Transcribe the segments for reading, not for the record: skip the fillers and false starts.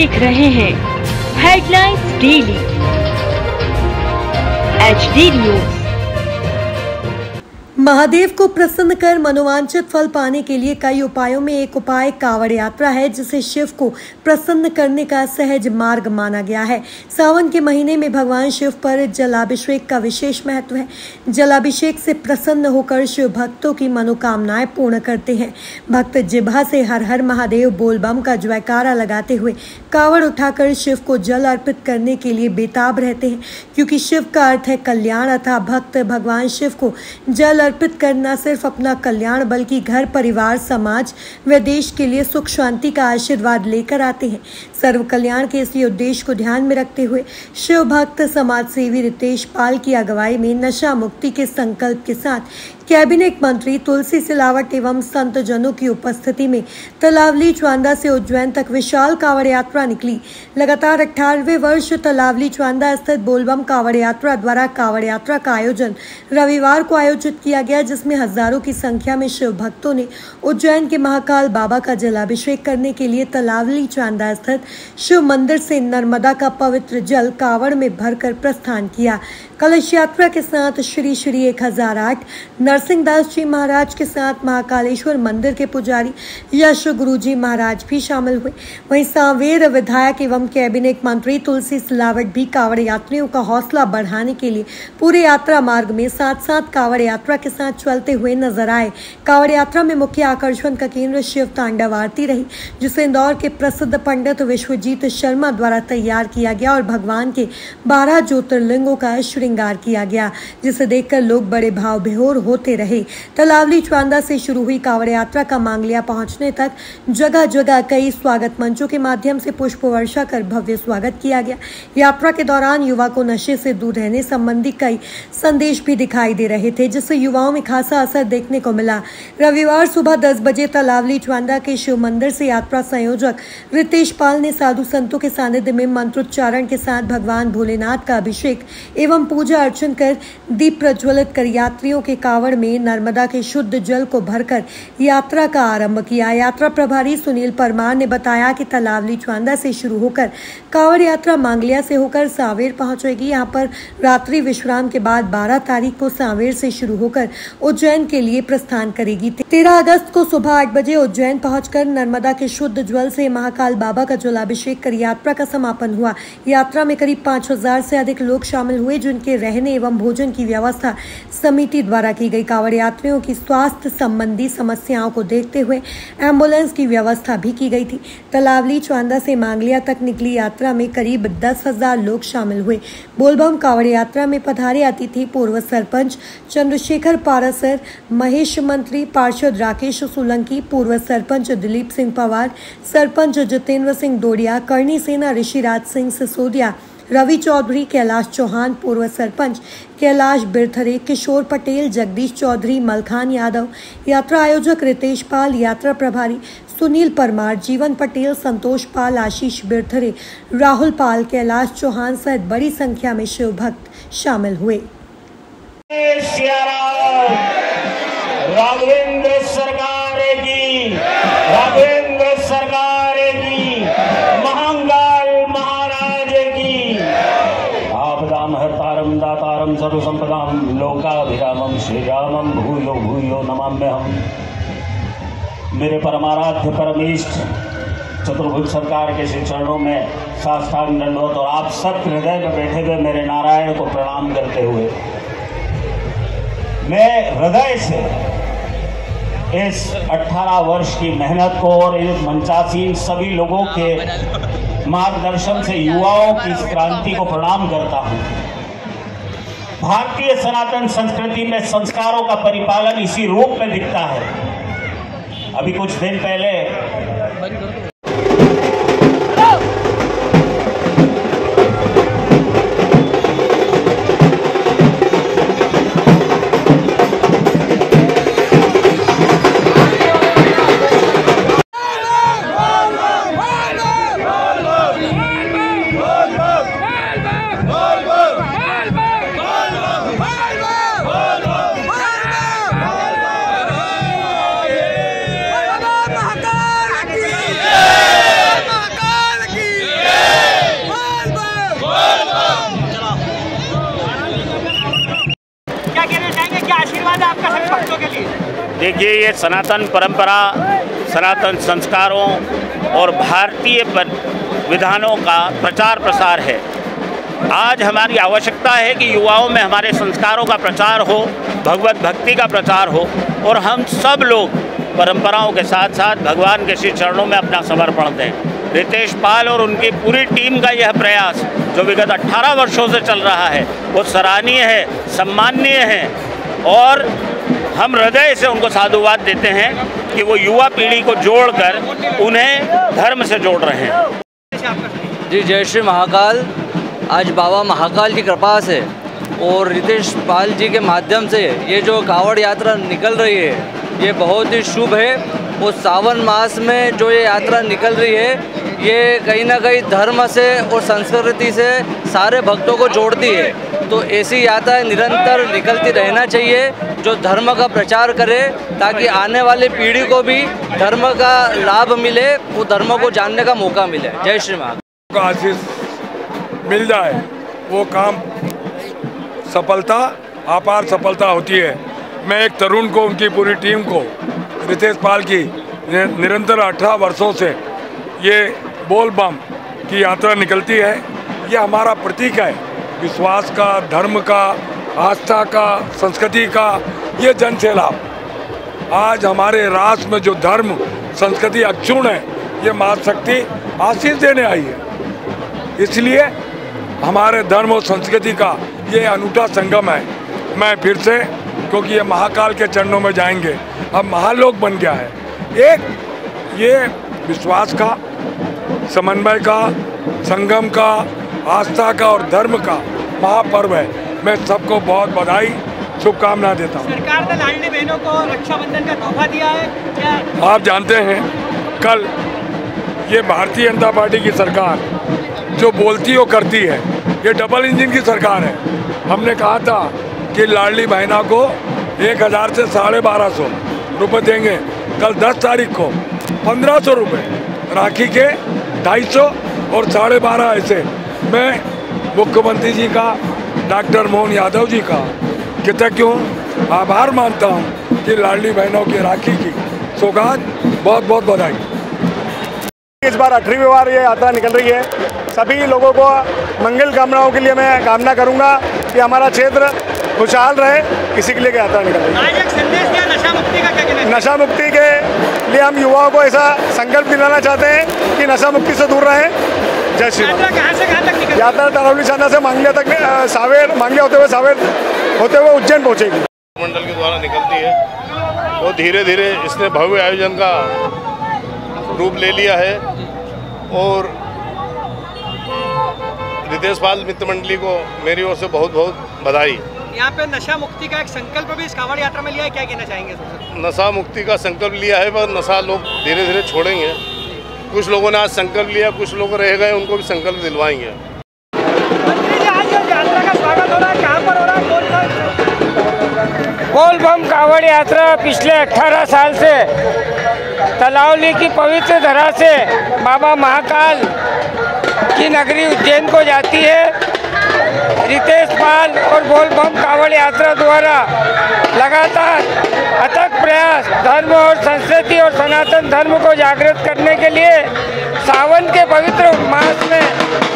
देख रहे हैं headlines daily HD news. Mahadev को प्रसन्न कर मनोवांछित फल पाने के लिए कई उपायों में एक उपाय कांवड़ यात्रा है, जिसे शिव को प्रसन्न करने का सहज मार्ग माना गया है। सावन के महीने में भगवान शिव पर जलाभिषेक का विशेष महत्व है। जलाभिषेक से प्रसन्न होकर शिव भक्तों की मनोकामनाएं पूर्ण करते हैं। भक्त जिह्वा से हर हर महादेव बोल बम का जयकारा लगाते हुए कांवड़ उठाकर शिव को जल अर्पित करने के लिए बेताब रहते हैं, क्योंकि शिव का अर्थ है कल्याण। अतः भक्त भगवान शिव को जल अर्पित करना सिर्फ अपना कल्याण बल्कि घर, परिवार, समाज व देश के लिए सुख शांति का आशीर्वाद लेकर आते हैं। सर्व कल्याण के इसी उद्देश्य को ध्यान में रखते हुए शिव भक्त समाज सेवी रितेश पाल की अगुवाई में नशा मुक्ति के संकल्प के साथ कैबिनेट मंत्री तुलसी सिलावट एवं संत जनों की उपस्थिति में तलावली चांदा से उज्जैन तक विशाल कांवड़ यात्रा निकली। लगातार 18वें वर्ष तलावली चांदा स्थित बोलबम कांवड़ यात्रा द्वारा कांवड़ यात्रा का आयोजन रविवार को आयोजित किया गया, जिसमें हजारों की संख्या में शिव भक्तों ने उज्जैन के महाकाल बाबा का जलाभिषेक करने के लिए तलावली चांदा स्थित शिव मंदिर से नर्मदा का पवित्र जल कांवड़ में भरकर प्रस्थान किया। कलश यात्रा के साथ श्री श्री 1008 नरसिंहदास जी महाराज के साथ महाकालेश्वर मंदिर के पुजारी यश गुरु जी महाराज भी शामिल हुए। वहीं सांवेर विधायक एवं कैबिनेट मंत्री तुलसी सिलावट भी कांवड़ यात्रियों का हौसला बढ़ाने के लिए पूरे यात्रा मार्ग में साथ साथ कांवड़ यात्रा के साथ चलते हुए नजर आए। कांवड़ यात्रा में मुख्य आकर्षण का केंद्र शिव तांडव आरती रही, जिसे इंदौर के प्रसिद्ध पंडित विश्वजीत शर्मा द्वारा तैयार किया गया और भगवान के 12 ज्योतिर्लिंगों का श्रृंगार किया गया, जिसे देखकर लोग बड़े भाव विभोर होते रहे। तलावली चांदा से शुरू हुई कांवड़ यात्रा का मांगलिया पहुंचने तक जगह जगह कई स्वागत मंचों के माध्यम से पुष्प वर्षा कर भव्य स्वागत किया गया। यात्रा के दौरान युवा को नशे से दूर रहने संबंधी कई संदेश भी दिखाई दे रहे थे, जिससे युवाओं में खासा असर देखने को मिला। रविवार सुबह 10 बजे तलावली चांदा के शिव मंदिर से यात्रा संयोजक रितेश पाल ने साधु संतों के सानिध्य में मंत्रोच्चारण के साथ भगवान भोलेनाथ का अभिषेक एवं पूजा अर्चन कर दीप प्रज्वलित कर यात्रियों के कांवड़ में नर्मदा के शुद्ध जल को भरकर यात्रा का आरंभ किया। यात्रा प्रभारी सुनील परमार ने बताया कि तलावली चांदा से शुरू होकर कांवड़ यात्रा मांगलिया से होकर सांवेर पहुंचेगी। यहां पर रात्रि विश्राम के बाद 12 तारीख को सांवेर से शुरू होकर उज्जैन के लिए प्रस्थान करेगी। 13 अगस्त को सुबह 8 बजे उज्जैन पहुंचकर नर्मदा के शुद्ध जल से महाकाल बाबा का जलाभिषेक कर यात्रा का समापन हुआ। यात्रा में करीब 5000 से अधिक लोग शामिल हुए, जिनके रहने एवं भोजन की व्यवस्था समिति द्वारा की गई। कांवड़ यात्रियों की स्वास्थ्य संबंधी समस्याओं को देखते हुए एम्बुलेंस की व्यवस्था भी की गई थी। तलावली चांदा से मांगलिया तक निकली यात्रा में करीब 10,000 लोग शामिल हुए। बोलबम कांवड़ यात्रा में पधारे अतिथि पूर्व सरपंच चंद्रशेखर पारासर, महेश मंत्री, पार्षद राकेश सोलंकी, पूर्व सरपंच दिलीप सिंह पवार, सरपंच जितेंद्र सिंह डोडिया, करणी सेना ऋषिराज सिंह सिसोदिया, रवि चौधरी, कैलाश चौहान, पूर्व सरपंच कैलाश बिरथरे, किशोर पटेल, जगदीश चौधरी, मलखान यादव, यात्रा आयोजक रितेश पाल, यात्रा प्रभारी सुनील परमार, जीवन पटेल, संतोष पाल, आशीष बिरथरे, राहुल पाल, कैलाश चौहान सहित बड़ी संख्या में शिव भक्त शामिल हुए। राघवेंद्र सरकार की, राघवेंद्र सरकार की, महांगाल महाराज की। आपदाम हरतारम दातारम सर्वसंपदाम लोकाभिरामम श्रीरामम भूयो भूयो नमाम्यहम्। मेरे परमाराध्य परमेष्ठ चतुर्भुज सरकार के श्री चरणों में साष्टांग दंडवत और आप सब हृदय में बैठे हुए मेरे नारायण को प्रणाम करते हुए मैं हृदय से इस 18 वर्ष की मेहनत को और इस मंचासीन सभी लोगों के मार्गदर्शन से युवाओं की इस क्रांति को प्रणाम करता हूं। भारतीय सनातन संस्कृति में संस्कारों का परिपालन इसी रूप में दिखता है। अभी कुछ दिन पहले आपका सभी भक्तों के लिए? देखिए, ये सनातन परंपरा, सनातन संस्कारों और भारतीय विधानों का प्रचार प्रसार है। आज हमारी आवश्यकता है कि युवाओं में हमारे संस्कारों का प्रचार हो, भगवत भक्ति का प्रचार हो और हम सब लोग परंपराओं के साथ साथ भगवान के श्री चरणों में अपना समर्पण दें। रितेश पाल और उनकी पूरी टीम का यह प्रयास जो विगत 18 वर्षों से चल रहा है वो सराहनीय है, सम्माननीय है और हम हृदय से उनको साधुवाद देते हैं कि वो युवा पीढ़ी को जोड़कर उन्हें धर्म से जोड़ रहे हैं। जी, जय श्री महाकाल। आज बाबा महाकाल की कृपा से और रितेश पाल जी के माध्यम से ये जो कावड़ यात्रा निकल रही है ये बहुत ही शुभ है। और सावन मास में जो ये यात्रा निकल रही है ये कहीं ना कहीं धर्म से और संस्कृति से सारे भक्तों को जोड़ती है। तो ऐसी यात्राएं निरंतर निकलती रहना चाहिए जो धर्म का प्रचार करे ताकि आने वाली पीढ़ी को भी धर्म का लाभ मिले, वो धर्म को जानने का मौका मिले। जय श्री महाकाल। आशीष मिल जाए वो काम सफलता, अपार सफलता होती है। मैं एक तरुण को, उनकी पूरी टीम को, रितेश पाल की निरंतर 18 वर्षों से ये बोल बम की यात्रा निकलती है। ये हमारा प्रतीक है विश्वास का, धर्म का, आस्था का, संस्कृति का। ये जन सैलाब आज हमारे राष्ट्र में जो धर्म संस्कृति अक्षुण्ण है ये महाशक्ति आशीष देने आई है। इसलिए हमारे धर्म और संस्कृति का ये अनूठा संगम है। मैं फिर से, क्योंकि ये महाकाल के चरणों में जाएंगे, अब महालोक बन गया है। एक ये विश्वास का, समन्वय का, संगम का, आस्था का और धर्म का महापर्व है। मैं सबको बहुत बधाई, शुभकामनाएं देता हूँ। सरकार ने लाडली बहनों को रक्षाबंधन का तोहफा दिया है क्या? आप जानते हैं कल ये भारतीय जनता पार्टी की सरकार जो बोलती हो करती है, ये डबल इंजन की सरकार है। हमने कहा था कि लाडली बहना को 1000 से 1250 रुपये देंगे। कल 10 तारीख को 1500 रुपये, राखी के 250 और 12.5 ऐसे। मैं मुख्यमंत्री जी का, डॉक्टर मोहन यादव जी का कृतज्ञ हूँ, आभार मानता हूँ कि लाडली बहनों की राखी की सौगात बहुत बहुत बधाई। इस बार 18वीं बार ये यात्रा निकल रही है। सभी लोगों को मंगल कामनाओं के लिए मैं कामना करूंगा कि हमारा क्षेत्र खुशहाल रहे, इसी के लिए यात्रा निकल रही है। आज एक संदेश दिया नशा मुक्ति का, क्या कहना है? नशा मुक्ति के लिए हम युवाओं को ऐसा संकल्प दिलाना चाहते हैं कि नशा मुक्ति से दूर रहें। जय श्री राम। कहाँ से कहाँ तक निकल? यात्रा तलौली छाना से मांगले तक, मांगले होते हुए उज्जैन पहुँचेगी। मंडल के द्वारा निकलती है वो धीरे धीरे इसने भव्य आयोजन का रूप ले लिया है और रितेश पाल मित्र मंडली को मेरी ओर से बहुत बहुत बधाई। यहाँ पे नशा मुक्ति का एक संकल्प भी इस कांवड़ यात्रा में लिया है, क्या कहना चाहेंगे? नशा मुक्ति का संकल्प लिया है पर नशा लोग धीरे धीरे छोड़ेंगे। कुछ लोगों ने आज संकल्प लिया, कुछ लोग रह गए, उनको भी संकल्प दिलवाएंगे। मंत्री जी, आज यात्रा का स्वागत हो रहा है, कहाँ पर हो रहा है? बोल बम कांवड़ यात्रा पिछले 18 साल से तलावली की पवित्र धरा से बाबा महाकाल की नगरी उज्जैन को जाती है। रितेश पाल और बोल बम कांवड़ यात्रा द्वारा लगातार अथक प्रयास धर्म और संस्कृति और सनातन धर्म को जागृत करने के लिए सावन के पवित्र मास में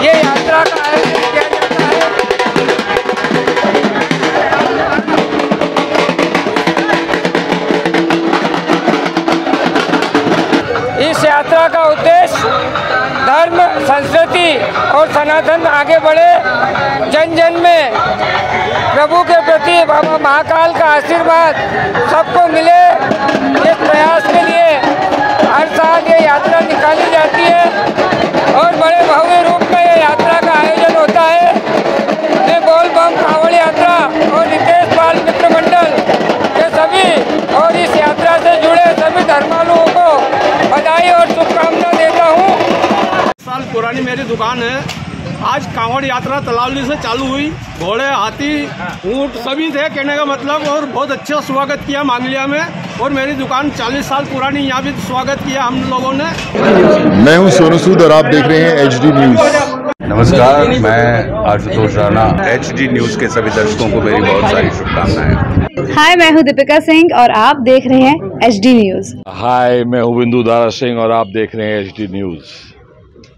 ये यात्रा का आयोजन किया जाता है। इस यात्रा का उद्देश्य धर्म, संस्कृति और सनातन आगे बढ़े, जन जन में प्रभु के प्रति बाबा महाकाल का आशीर्वाद सबको मिले। इस प्रयास के लिए हर साल ये यात्रा निकाली जाती है और बड़े भव्य रूप में ये यात्रा का आयोजन होता है। ये बोल बम कांवड़ यात्रा और रितेश पाल मित्र मंडल के सभी और इस यात्रा से जुड़े सभी धर्मालुओं को बधाई और शुभकामना देता हूँ। साल पुरानी मेरी दुकान है। आज कांवड़ यात्रा तलावली से चालू हुई। घोड़े, हाथी, ऊंट सभी थे कहने का मतलब, और बहुत अच्छा स्वागत किया मांगलिया में। और मेरी दुकान 40 साल पुरानी, यहाँ भी स्वागत किया हम लोगों ने। मैं हूँ सोनू सूद और आप देख रहे हैं HD न्यूज़। नमस्कार, मैं आशुतोष राणा। HD न्यूज़ के सभी दर्शकों को मेरी बहुत सारी शुभकामनाएं। हाय, मैं हूँ दीपिका सिंह और आप देख रहे हैं HD न्यूज़। हाय, मैं हूँ बिंदु दारा सिंह और आप देख रहे हैं HD न्यूज़।